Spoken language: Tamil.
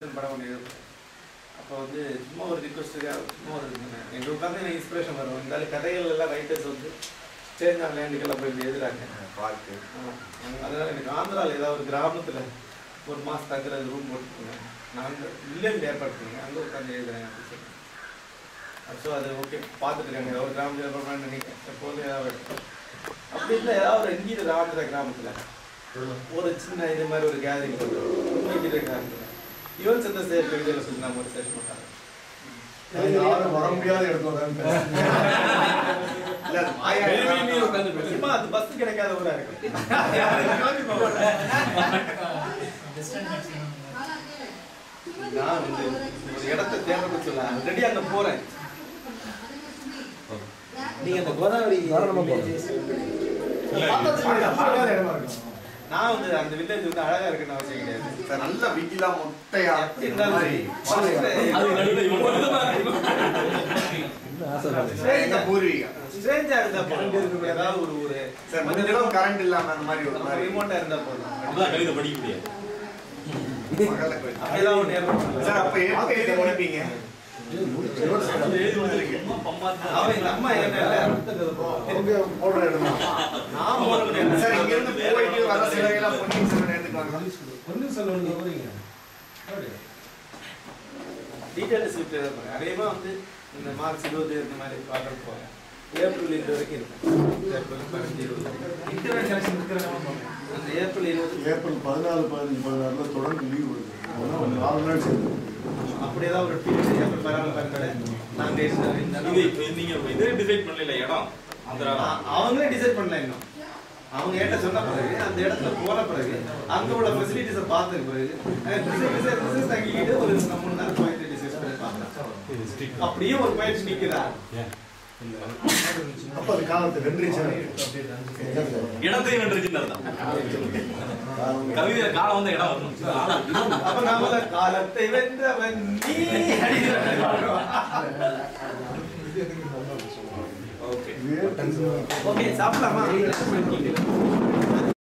படம் ஒன்று அப்போ வந்து சும்மா ஒரு ரிக்வஸ்ட்டுக்காக சும்மா ஒரு எங்களுக்கு உட்காந்து எனக்கு இன்ஸ்பிரேஷன் வரும். இருந்தாலும் கதைகள் எல்லாம் ரைட்டர்ஸ் வந்து ஸ்டேஜ் ஆன் லேண்டுக்கெல்லாம் போய் எழுதுறாங்க பார்க்கு. அதனால் எனக்கு ஆந்திராவில் ஏதாவது ஒரு கிராமத்தில் ஒரு மாதம் தங்குறது ரூம் போட்டுருங்க, நான் வில்லேஜ் ஏற்பாடு பண்ணுங்க, அங்கே உட்காந்து எழுதுறேன் அப்படின்னு சொல்லுவேன். ஸோ அது ஓகே பார்த்துட்டு இருக்காங்க. ஏதாவது ஒரு கிராமத்தில் ஏற்பாடு நினைக்கிறேன் எப்போதும் ஏதாவது அப்படி இல்லை. ஏதாவது ஒரு எங்கேயும் ஆந்திரா கிராமத்தில் ஒரு சின்ன இது மாதிரி ஒரு கேதரிங் பண்ணுறோம். யுவன் சந்திர சேகர் கவிதையில் சொல்லி நம்ம ஒரு சேர்த்து மாட்டாங்க. வர முடியாத இடத்துல அது பஸ் கிடைக்காத ஊரா இருக்கு. நான் வந்து ஒரு இடத்தை தேர்வு சொல்ல ரெடி அங்க போறேன். நீங்க அந்த கோதாவரி நான் வந்து அந்த வில்லேஜ் வந்து அழகா இருக்குன்னு அவசியம் கிடையாது சார். நல்ல வீட்டில மொட்டையா எப்படி இருந்தாலும் ஸ்ட்ரேஞ்சா இருந்தா போதும். ஏதாவது ஒரு ஊரு சார் மஞ்சளும் கரண்ட் இல்லாம அந்த மாதிரி ஒரு மாதிரி ரிமோட்டா இருந்தா போதும். கவிதை படிக்க முடியாது. அதெல்லாம் ஒண்ணு ஏற்படும் சார். அப்ப எப்ப எழுதி முடிப்பீங்க? அவன் எங்க அம்மா போடுற இடம் நான் போடுறேன் சார். இங்க இருந்து போயிட்டு வர சிலையெல்லாம் பொன்னியின் செல்வன் எடுத்துக்குவாங்க. பொன்னியின் செல்வன் போறீங்க டீடைல் ஸ்லிப்ட் எழுதுறேன். அதேமா வந்து இந்த மார்ச் 20 இந்த மாதிரி பார்க்கறது போறேன். ஏப்ரல் 20 வரைக்கும் இருக்கும். ஏப்ரல் 15 இன்டர்நெட் கனெக்ஷன் இருக்கிறவங்க அந்த ஏப்ரல் 20 ஏப்ரல் 14, 15, 16 தொடர்ந்து லீவ் வருது. ஒரு 4 நாள் சேர்ந்து அப்படி ஏதாவது ஒரு பீரியட் ஏப்ரல் 14 நாங்க நீங்க இதே டிசைட் பண்ணல இடம் அவங்களே டிசைட் பண்ணல. இன்னும் அவங்க ஏட்ட சொன்ன பிறகு அந்த இடத்துல போன பிறகு அங்க உள்ள ஃபெசிலிட்டிஸை பார்த்த பிறகு தங்கிக்கிட்டு ஒரு 3 நாள் போயிட்டு டிசைட் பண்ணி பார்த்தேன். அப்படியே ஒரு பயிற்சி நிற்கிறா. அப்ப அது காலத்தை வென்றுச்சு. இடத்தையும் வென்றுச்சுன்னு கவிதை காலம் வந்து இடம் வரணும். அப்ப நாம காலத்தை வென்றவன் நீ. ஓகே சாப்பிடலாமா?